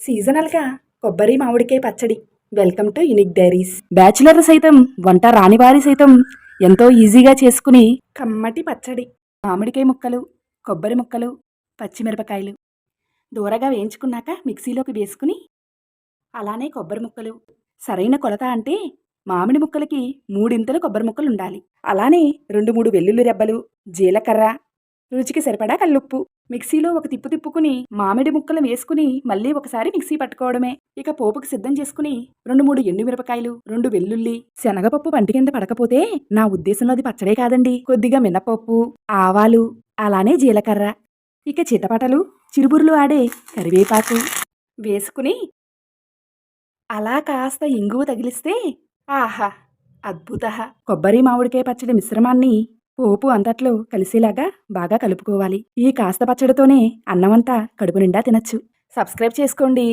సీజనల్గా కొబ్బరి మామిడికాయ పచ్చడి. Welcome to unique diaries. Bachelor సైతం వంట రాని వారి సైతం ఎంతో ఈజీగా చేసుకుని కమ్మటి పచ్చడి. మామిడికాయ ముక్కలు, కొబ్బరి ముక్కలు, పచ్చిమిరపకాయలు దూరగా వేయించుకున్నాక మిక్సీలోకి వేసుకుని, అలానే కొబ్బరి ముక్కలు సరైన కొలత అంటే మామిడి ముక్కలకి 3 కొబ్బరి ముక్కలు ఉండాలి. అలానే 2-3 వెల్లుల్లి రెబ్బలు, జీలకర్ర, రుచికి సరిపడా కల్లుప్పు. మిక్సీలో ఒక తిప్పు తిప్పుకుని మామిడి ముక్కలు వేసుకుని మళ్ళీ ఒకసారి మిక్సీ పట్టుకోవడమే. ఇక పోపుకి సిద్ధం చేసుకుని 2-3 ఎండుమిరపకాయలు, 2 వెల్లుల్లి. శనగపప్పు పంటి కింద పడకపోతే నా ఉద్దేశంలో అది పచ్చడే కాదండి. కొద్దిగా మినపప్పు, ఆవాలు, అలానే జీలకర్ర, ఇక చిటపటలు, చిరుబురులు ఆడే కరివేపాకు వేసుకుని అలా కాస్త ఇంగువ తగిలిస్తే ఆహా అద్భుత. కొబ్బరి మామిడికాయ పచ్చడి మిశ్రమాన్ని పోపు అంతట్లో కలిసేలాగా బాగా కలుపుకోవాలి. ఈ కాస్త పచ్చడితోనే అన్నమంతా కడుపు నిండా తినచ్చు. సబ్స్క్రైబ్ చేసుకోండి.